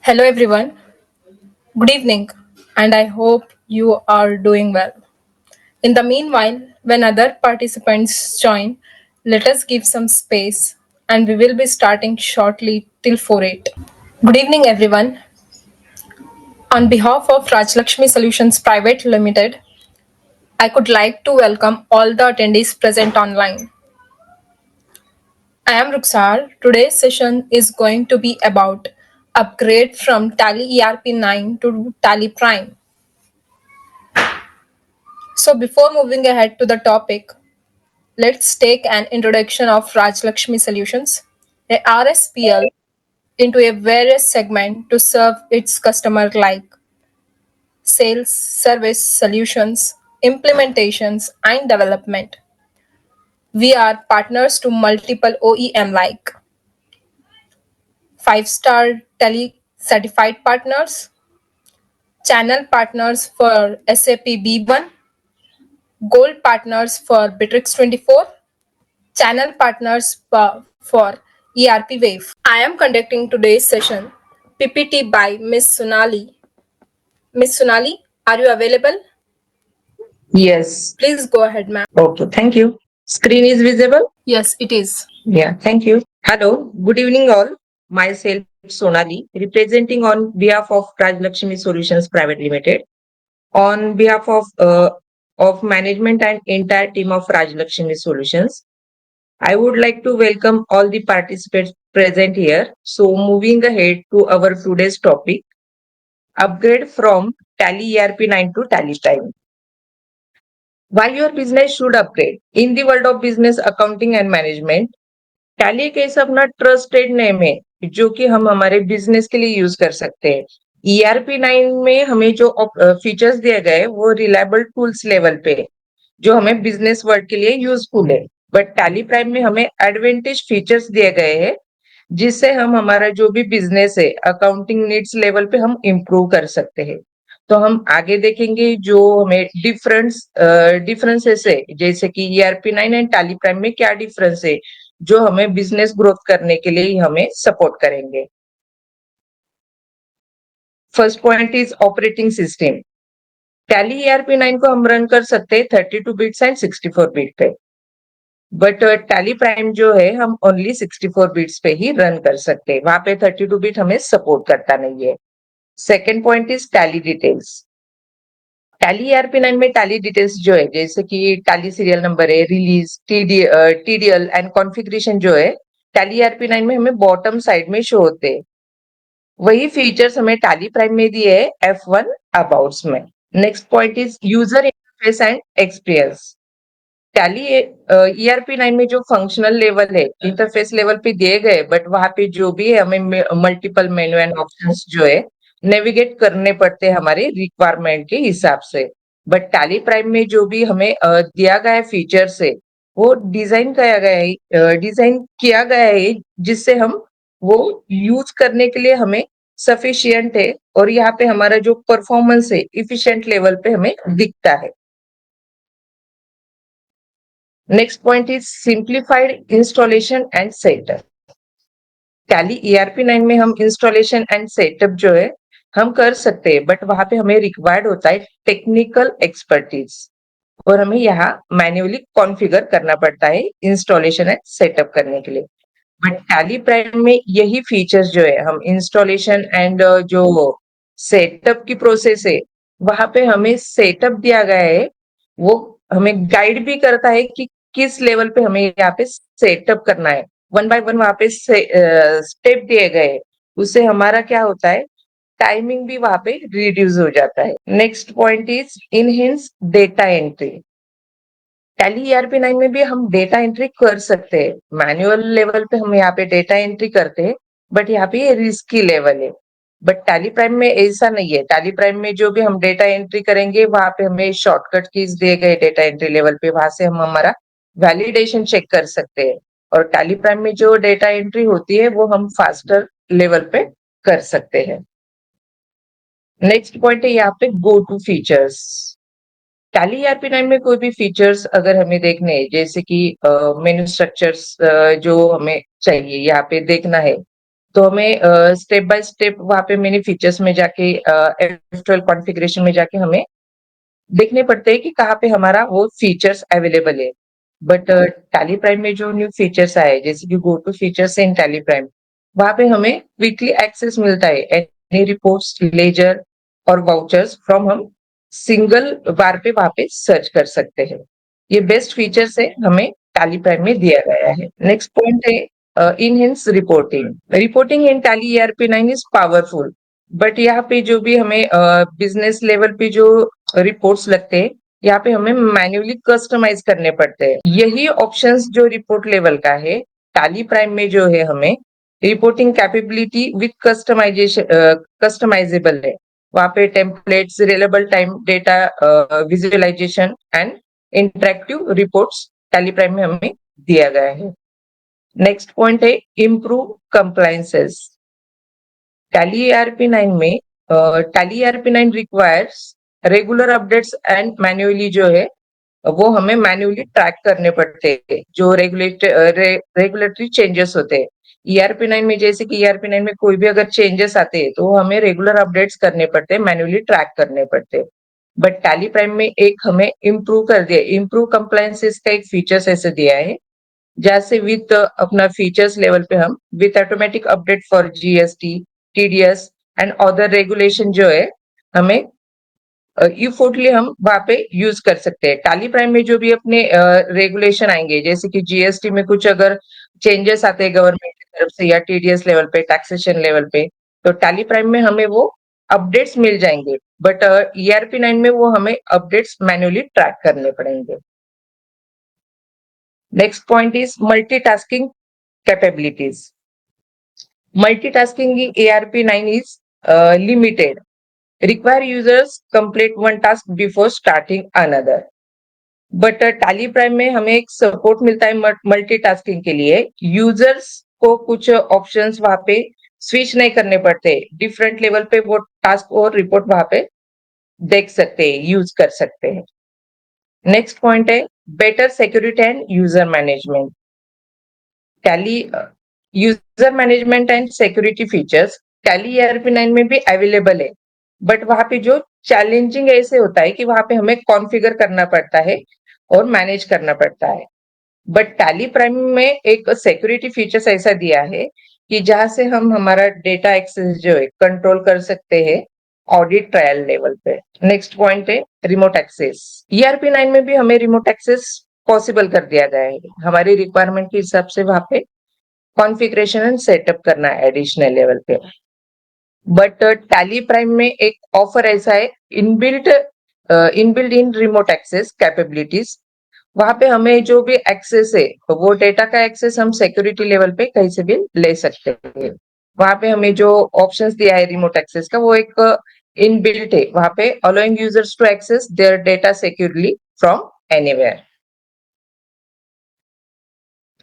Hello, everyone. Good evening, and I hope you are doing well. In the meanwhile, when other participants join, let us give some space, and we will be starting shortly till 4:08. Good evening, everyone. On behalf of Rajlakshmi Solutions Private Limited, I could like to welcome all the attendees present online. I am Ruxar. Today's session is going to be about upgrade from Tally ERP 9 to Tally Prime. So before moving ahead to the topic, let's take an introduction of Rajlakshmi Solutions, a RSPL, into a various segment to serve its customer like sales, service, solutions, implementations, and development. We are partners to multiple OEM like 5-star Tele certified partners, channel partners for SAP B1, gold partners for Bittrex 24, channel partners for ERP Wave. I am conducting today's session PPT by Miss Sunali. Miss Sunali, are you available? Yes. Please go ahead, ma'am. Okay. Thank you. Screen is visible? Yes, it is. Yeah. Thank you. Hello. Good evening, all. Myself, Sonali, representing on behalf of Rajlakshmi Solutions Private Limited. On behalf of management and entire team of Rajlakshmi Solutions, I would like to welcome all the participants present here. So, moving ahead to our today's topic, upgrade from Tally ERP 9 to Tally Prime. Why your business should upgrade? In the world of business accounting and management, tally एक ऐसा अपना trusted name है जो कि हम हमारे business के लिए यूज कर सकते हैं. ईआरपी 9 में हमें जो फीचर्स दिए गए वो रिलायबल टूल्स लेवल पे है, जो हमें बिजनेस वर्ल्ड के लिए यूजफुल है. बट टैली प्राइम में हमें एडवांटेज फीचर्स दिए गए हैं जिससे हम हमारा जो भी बिजनेस है अकाउंटिंग नीड्स लेवल पे हम इम्प्रूव कर सकते हैं. तो हम आगे देखेंगे जो हमें डिफरेंसेस है, जैसे कि ईआरपी 9 एंड टैली प्राइम में क्या डिफरेंस है जो हमें बिजनेस ग्रोथ करने के लिए हमें सपोर्ट करेंगे. First point is operating system. Tally ERP 9 को हम रन कर सकते हैं 32 बिट्स एंड 64 बिट पे, बट टैली प्राइम जो है हम ओनली 64 बिट्स पे ही रन कर सकते हैं. वहां पे 32 बिट हमें सपोर्ट करता नहीं है. Second point is tally details. Tally ERP 9 में टैली डिटेल्स जो है, जैसे कि टैली सीरियल नंबर है, रिलीज, टीडीएल एंड कॉन्फ़िगरेशन जो है टैली ईआरपी 9 में हमें बॉटम साइड में शो होते हैं. वही फीचर्स हमें टैली प्राइम में दिए है F1 अबाउट्स में. Next point is user interface and experience. Tally ERP 9 में जो फंक्शनल लेवल है इंटरफेस लेवल पे दिए गए, बट वहां पे जो भी है हमें मल्टीपल मेन्यू एंड ऑप्शंस जो है नेविगेट करने पड़ते हैं हमारे रिक्वायरमेंट के हिसाब से. बट टैली प्राइम में जो भी हमें दिया गया है फीचर्स है वो डिजाइन किया गया है जिससे हम वो यूज करने के लिए हमें सफिशियंट है, और यहाँ पे हमारा जो परफॉर्मेंस है इफिशिएंट लेवल पे हमें दिखता है. Next point is simplified installation and setup. Tally ERP 9 में हम इंस्टॉलेशन एंड सेटअप जो है हम कर सकते हैं, बट वहां पे हमें रिक्वायर्ड होता है टेक्निकल एक्सपर्टीज, और हमें यहाँ मैन्युअली कॉन्फ़िगर करना पड़ता है इंस्टॉलेशन एंड सेटअप करने के लिए. बट टैली प्राइम में यही फीचर्स जो है हम इंस्टॉलेशन एंड जो सेटअप की प्रोसेस है वहां पे हमें सेटअप दिया गया है, वो हमें गाइड भी करता है कि किस लेवल पे हमें यहाँ पे सेटअप करना है. वन बाय वन वहां पे स्टेप दिए गए, उससे हमारा क्या होता है टाइमिंग भी वहां पे रिड्यूस हो जाता है. Next point is enhance data entry. Tally ERP 9 में भी हम डेटा एंट्री कर सकते हैं. मैनुअल लेवल पे हम यहाँ पे डेटा एंट्री करते हैं, बट यहाँ पे ये रिस्की लेवल है. बट टैली प्राइम में ऐसा नहीं है. टैली प्राइम में जो भी हम डेटा एंट्री करेंगे वहां पे हमें शॉर्टकट कीज दिए गए डेटा एंट्री लेवल पे, वहां से हम हमारा वैलिडेशन चेक कर सकते हैं. और टैली प्राइम में जो डेटा एंट्री होती है वो हम फास्टर लेवल पे कर सकते हैं. नेक्स्ट पॉइंट है यहाँ पे go to features. Tally ERP 9 में कोई भी फीचर्स अगर हमें देखने हैं, जैसे कि मेनू स्ट्रक्चर्स जो हमें चाहिए यहाँ पे देखना है, तो हमें स्टेप बाय स्टेप वहां पे मेनी फीचर्स में जाके F12 कॉन्फ़िगरेशन में जाके हमें देखने पड़ते हैं कि कहाँ पे हमारा वो फीचर्स अवेलेबल है। बट टैली प्राइम में जो न्यू फीचर्स आए जैसे कि go to features in Tally Prime, वहां पे हमें क्विकली एक्सेस मिलता है एनी रिपोर्ट्स, लेजर और वाउचर्स फ्रॉम हम सिंगल बार पे वहां पे सर्च कर सकते हैं। ये बेस्ट फीचर्स है हमें टैली प्राइम में दिया गया है। नेक्स्ट पॉइंट है enhance reporting. Reporting in tally ERP9 is powerful, but यहाँ पे जो भी हमें बिजनेस लेवल पे जो रिपोर्ट्स लगते हैं, यहाँ पे हमें मैन्युअली कस्टमाइज करने पड़ते हैं। यही ऑप्शंस जो रिपोर्ट लेवल का है, टैली प्राइम में जो है हमें reporting capability with customisation customisable है। वहाँ पे templates, reliable time data visualisation and interactive reports Tally Prime में हमें दिया गया है। नेक्स्ट पॉइंट है इम्प्रूव कंप्लायंसेस। टैली ERP9 में Tally ERP9 requires regular updates and manually जो है वो हमें मैन्युअली ट्रैक करने पड़ते हैं जो रेगुलेटरी चेंजेस होते हैं। ERP9 में जैसे कि ERP9 में कोई भी अगर चेंजेस आते हैं तो हमें रेगुलर अपडेट्स करने पड़ते हैं, मैन्युअली ट्रैक करने पड़ते हैं। बट टैली प्राइम में एक हमें इम्प्रूव कर दिया, इम्प्रूव कंप्लायंसेस का एक फीचर्स ऐसे दिया है जैसे विथ अपना फीचर्स लेवल पे हम with automatic update for GST, TDS and other regulation जो है हमें इफोर्टली हम वहां पे यूज कर सकते हैं। टैली प्राइम में जो भी अपने रेगुलेशन आएंगे जैसे कि GST में कुछ अगर चेंजेस आते हैं गवर्नमेंट की तरफ से या TDS लेवल पे, टैक्सेशन लेवल पे, तो टैली प्राइम में हमें वो अपडेट्स मिल जाएंगे। बट ERP9 में वो हमें अपडेट्स मैन्युअली ट्रैक करने पड़ेंगे। Next point is multitasking capabilities. Multitasking in ERP9 is limited. Require users complete one task before starting another. But Tally Prime में हमें एक सपोर्ट मिलता है मल्टीटास्किंग के लिए। यूजर्स को कुछ ऑप्शंस वहां पे स्विच नहीं करने पड़ते, डिफरेंट लेवल पे वो टास्क और रिपोर्ट वहां पे देख सकते हैं, यूज कर सकते हैं। नेक्स्ट पॉइंट है better security and user management. Tally user management and security features tally ERP9 में भी अवेलेबल है, बट वहां पे जो चैलेंजिंग ऐसे होता है कि वहां पे हमें कॉन्फ़िगर करना पड़ता है और मैनेज करना पड़ता है। बट टैली प्राइम में एक सिक्योरिटी फीचर्स ऐसा दिया है कि जहां से हम हमारा डेटा एक्सेस जो है कंट्रोल कर सकते हैं ऑडिट ट्रायल लेवल पे। नेक्स्ट पॉइंट है रिमोट एक्सेस। ERP9 में भी हमें रिमोट एक्सेस पॉसिबल कर दिया गया है, हमारी रिक्वायरमेंट के हिसाब से वहां पे कॉन्फ़िगरेशन एंड सेटअप करना है एडिशनल लेवल पे। बट टैली प्राइम में एक ऑफर ऐसा है inbuilt in remote access capabilities. वहां पे हमें जो भी एक्सेस है वो डेटा का एक्सेस हम सिक्योरिटी लेवल पे कहीं से भी ले सकते हैं। वहां पे हमें जो ऑप्शंस दिया है रिमोट एक्सेस का वो एक इनबिल्ट है, वहां पे allowing users to access their data securely from anywhere.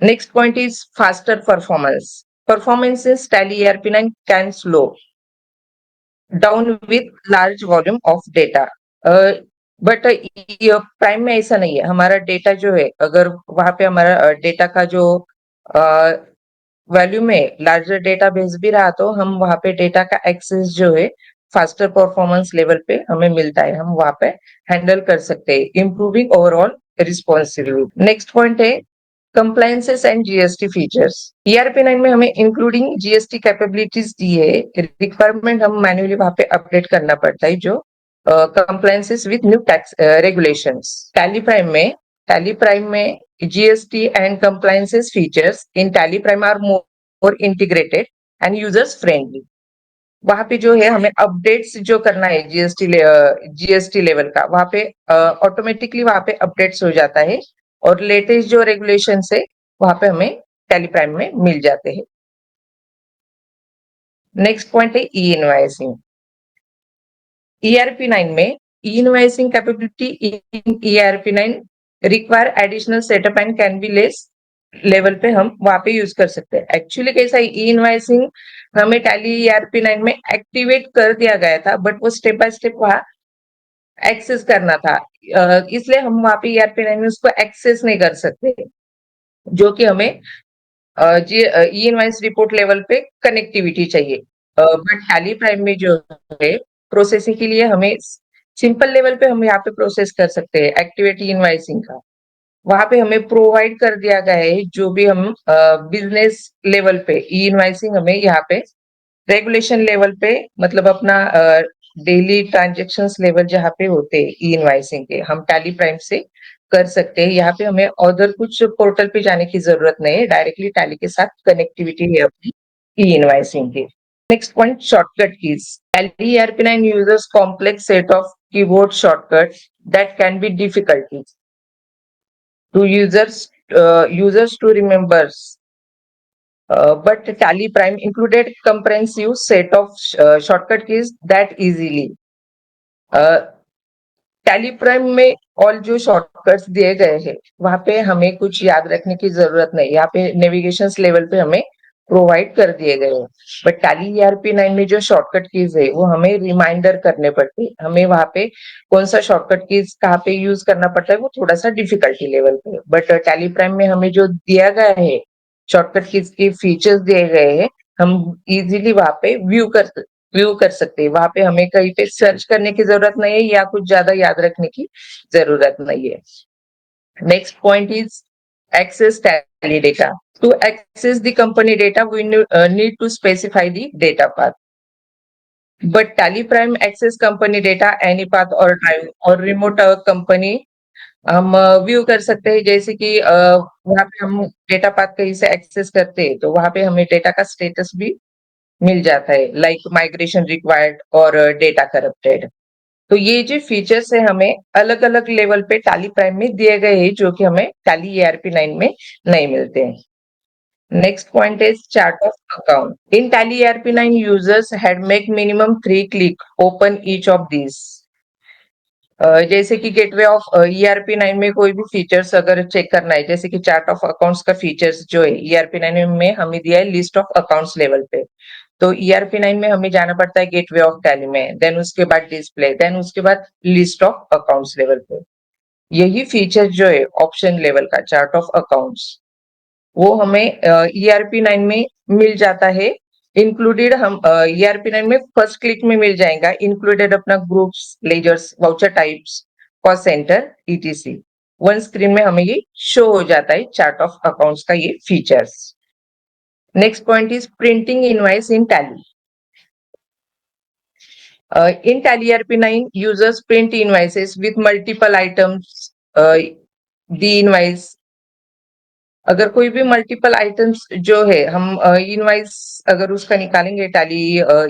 Next point is faster performance. Performance in Tally ERP9 can slow down with large volume of data. But prime में ऐसा नहीं है, हमारा डेटा जो है अगर वहां पे हमारा डेटा का जो वैल्यू में लार्जर डेटा भेज भी रहा तो हम वहां पे डेटा का एक्सेस जो है फास्टर परफॉर्मेंस लेवल पे हमें मिलता है, हम वहां पे हैंडल कर सकते हैं, improving overall responsibility. Next point है compliances and GST features. ERP9 में हमें इंक्लूडिंग GST कैपेबिलिटीज दी है, रिक्वायरमेंट हम मैन्युअली वहां पे अपडेट करना पड़ता है जो compliances with new tax regulations. Tally Prime में GST and compliances features in Tally Prime are more integrated and users friendly. वहां पे जो है हमें अपडेट्स जो करना है GST लेवल का, वहां पे ऑटोमेटिकली वहां पे अपडेट्स हो जाता है और लेटेस्ट जो रेगुलेशन है वहां पे हमें टैली प्राइम में मिल जाते हैं। नेक्स्ट पॉइंट है ई इनवाइसिंग। ERP9 में e invoicing capability in ERP9 require additional setup and can be less level पे हम वहां पे यूज कर सकते हैं। एक्चुअली कैसा है, ई इनवाइसिंग हमें टैली ERP9 में एक्टिवेट कर दिया गया था, बट वो स्टेप बाय स्टेप वहां एक्सेस करना था, इसलिए हम वहां पे ERP9 में उसको एक्सेस नहीं कर सकते, जो कि हमें जी ई इनवाइस रिपोर्ट लेवल पे कनेक्टिविटी चाहिए। बट टैली प्राइम में जो है प्रोसेसिंग के लिए हमें सिंपल लेवल पे हम यहाँ पे प्रोसेस कर सकते हैं एक्टिविटी इनवाइसिंग का। वहां पे हमें प्रोवाइड कर दिया गया है जो भी हम बिजनेस लेवल पे ई इनवाइसिंग हमें यहाँ पे रेगुलेशन लेवल पे मतलब अपना डेली ट्रांजेक्शन्स लेवल जहाँ पे होते हैं ई इनवाइसिंग के हम टैली प्राइम से कर सकते हैं। यहाँ पे हमें अदर कुछ पोर्टल पे जाने की जरूरत नहीं है, डायरेक्टली टैली के साथ कनेक्टिविटी है अपनी ई इनवाइसिंग की। Next point, shortcut keys. Tally ERP9 uses complex set of keyboard shortcuts that can be difficult to users to remember. But Tally Prime included comprehensive set of shortcut keys that easily. Tally Prime में all जो shortcuts दिए गए हैं वहां पे हमें कुछ याद रखने की जरूरत नहीं, यहाँ पे नेविगेशन लेवल पे हमें प्रोवाइड कर दिए गए हैं। बट टैली ERP9 में जो शॉर्टकट कीज है वो हमें रिमाइंडर करने पड़ते हैं, हमें वहां पे कौन सा शॉर्टकट कीज कहाँ पे यूज करना पड़ता है वो थोड़ा सा डिफिकल्टी लेवल पे। बट टैली प्राइम में हमें जो दिया गया है शॉर्टकट कीज के फीचर्स दिए गए हैं, हम इजीली वहां पे व्यू कर सकते हैं। वहां पे हमें कहीं पे सर्च करने की जरूरत नहीं है या कुछ ज्यादा याद रखने की जरूरत नहीं है। Next point is access Tally data. To access the company data we need to specify the data path, but Tally Prime access company data any path और ड्राइव और रिमोट कंपनी हम व्यू कर सकते हैं। जैसे कि वहां पे हम डेटा पाथ कहीं से एक्सेस करते हैं तो वहां पे हमें डेटा का स्टेटस भी मिल जाता है, लाइक माइग्रेशन रिक्वायर्ड और डेटा करप्टेड। तो ये जो फीचर्स है हमें अलग अलग लेवल पे टैली प्राइम में दिए गए हैं जो कि हमें टैली ERP9 में नहीं मिलते हैं। Next point is chart of account. In tally ERP9 users had make minimum 3 click open each of this. जैसे कि गेटवे ऑफ ERP9 में कोई भी फीचर्स अगर चेक करना है, जैसे कि चार्ट ऑफ अकाउंट्स का फीचर्स जो है ERP9 में हमें दिया है लिस्ट ऑफ अकाउंट्स लेवल पे। तो ERP9 में हमें जाना पड़ता है गेटवे ऑफ टैली में, देन उसके बाद डिस्प्ले, देन उसके बाद लिस्ट ऑफ अकाउंट्स लेवल पे। यही फीचर जो है ऑप्शन लेवल का चार्ट ऑफ अकाउंट्स वो हमें ERP9 में मिल जाता है। इंक्लूडेड हम ERP9 में फर्स्ट क्लिक में मिल जाएगा, इंक्लूडेड अपना groups, ledgers, voucher types, cost center ETC। One screen में हमें ये शो हो जाता है चार्ट ऑफ अकाउंट्स का ये features. Next point is printing invoice in tally. In Tally ERP9, users print invoices with multiple items. The invoice, अगर कोई भी मल्टीपल आइटम्स जो है हम इनवाइस अगर उसका निकालेंगे टैली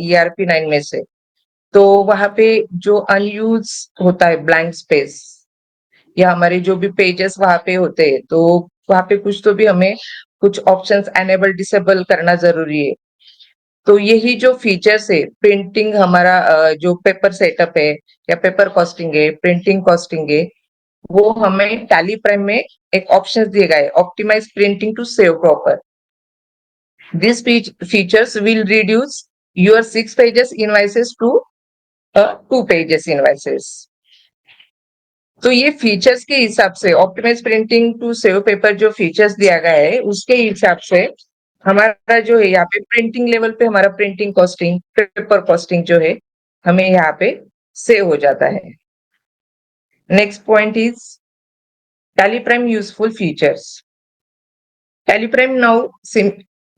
ERP9 में से, तो वहां पे जो अनयूज होता है ब्लैंक स्पेस या हमारे जो भी पेजेस वहां पे होते हैं, तो वहां पे कुछ तो भी हमें कुछ ऑप्शंस एनेबल डिसेबल करना जरूरी है। तो यही जो फीचर्स है प्रिंटिंग हमारा जो पेपर सेटअप है या पेपर कॉस्टिंग है, प्रिंटिंग कॉस्टिंग है, वो हमें टैली प्राइम में एक ऑप्शन दिए गए optimise printing to save proper. This features will reduce your 6 pages invoices to 2 pages invoices. तो ये फीचर्स के हिसाब से optimise printing to save paper जो फीचर्स दिया गया है उसके हिसाब से हमारा जो है यहाँ पे प्रिंटिंग लेवल पे हमारा प्रिंटिंग कॉस्टिंग, पेपर कॉस्टिंग जो है हमें यहाँ पे सेव हो जाता है। Next point is tally prime useful features. Tally Prime now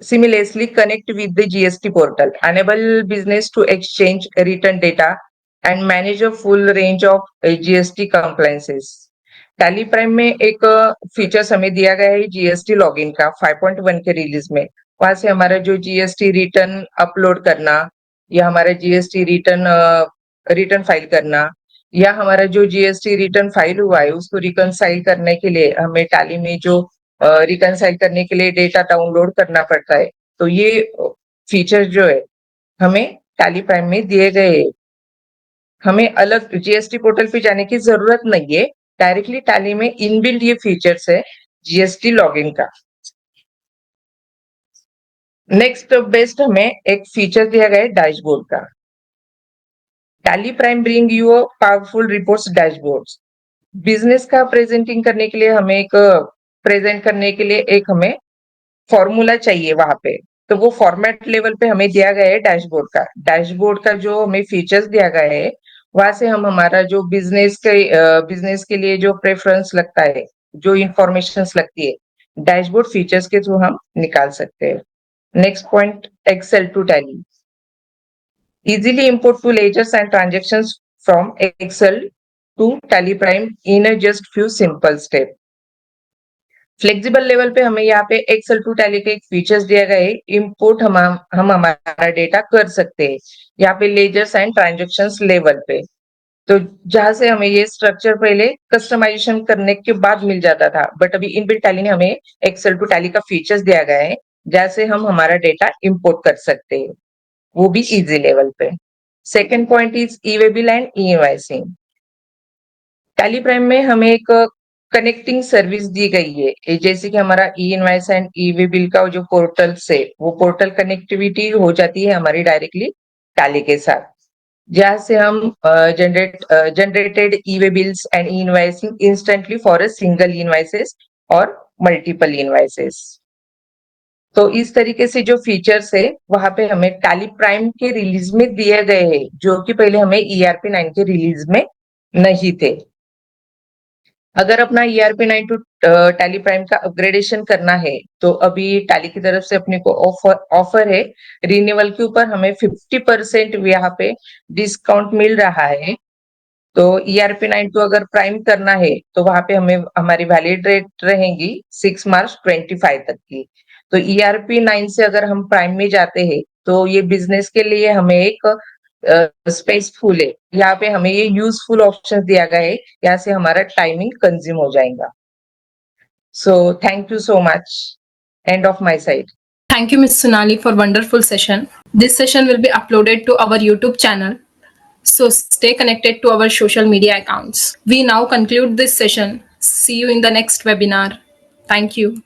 seamlessly connect with the GST portal, enable business to exchange return data and manage a full range of GST compliances. Tally Prime में एक features हमें दिया गया है GST login का 5.1 के release में। वहां से हमारा जो GST रिटर्न अपलोड करना या हमारा GST रिटर्न फाइल करना या हमारा जो GST रिटर्न फाइल हुआ है उसको रिकनसाइल करने के लिए हमें टैली में जो रिकनसाइल करने के लिए डेटा डाउनलोड करना पड़ता है। तो ये फीचर जो है हमें टैली प्राइम में दिए गए, हमें अलग GST पोर्टल पे जाने की जरूरत नहीं है, डायरेक्टली टैली में इनबिल्ट ये फीचर्स है GST लॉगिन का। नेक्स्ट बेस्ट हमें एक फीचर दिया गया है डैशबोर्ड का। Tally prime bring you powerful reports dashboards. Business का प्रेजेंटिंग करने के लिए हमें एक प्रेजेंट करने के लिए एक हमें फॉर्मूला चाहिए वहां पे, तो वो फॉर्मेट लेवल पे हमें दिया गया है डैशबोर्ड का जो हमें फीचर्स दिया गया है, वहां से हम हमारा जो बिजनेस के लिए जो प्रेफरेंस लगता है, जो इंफॉर्मेशन लगती है, डैशबोर्ड फीचर्स के थ्रू हम निकाल सकते हैं। Next point, excel to Tally. Easily import full ledgers and transactions from Excel to Tally Prime in a just few simple steps. Flexible level पे हमें यहाँ पे एक्सेल टू टैली के एक फीचर्स दिया गया है, इंपोर्ट हम हमारा डेटा कर सकते हैं यहाँ पे लेजर्स एंड ट्रांजेक्शन्स लेवल पे। तो जहां से हमें ये स्ट्रक्चर पहले कस्टमाइजेशन करने के बाद मिल जाता था, बट अभी इनबिल्ट टैली ने हमें एक्सेल टू टैली का फीचर्स दिया गया है, जहां से हम हमारा डेटा इंपोर्ट कर सकते हैं, वो भी इजी लेवल पे। Second point is E way bill and E invoicing. Tally Prime में हमें एक कनेक्टिंग सर्विस दी गई है, जैसे कि हमारा ई invoice and E way bill का जो पोर्टल से वो पोर्टल कनेक्टिविटी हो जाती है हमारी डायरेक्टली टैली के साथ, जहां से हम generated E way bills and E invoicing instantly for a single invoices और मल्टीपल इनवॉइसेस। तो इस तरीके से जो फीचर्स है वहां पे हमें टैली प्राइम के रिलीज में दिए गए हैं, जो कि पहले हमें ERP 9 के रिलीज में नहीं थे। अगर अपना ERP 9 टू टैली प्राइम का अपग्रेडेशन करना है, तो अभी टैली की तरफ से अपने को ऑफर है, रिन्यूअल के ऊपर हमें 50% यहाँ पे डिस्काउंट मिल रहा है। तो ERP 9 टू अगर प्राइम करना है, तो वहां पे हमें हमारी वैलिड रेट रहेंगी 6 मार्च 25 तक की। तो ERP 9 से अगर हम प्राइम में जाते हैं, तो ये बिजनेस के लिए हमें एक स्पेसफुल है, यहाँ पे हमें ये यूजफुल ऑप्शन दिया गया है, यहाँ से हमारा टाइमिंग कंज्यूम हो जाएगा। So thank you so much, end of my side. Thank you, Ms. Sonali, for wonderful session. This session will be uploaded to our YouTube channel, so stay connected to our social media accounts. We now conclude this session. See you in the next webinar. Thank you.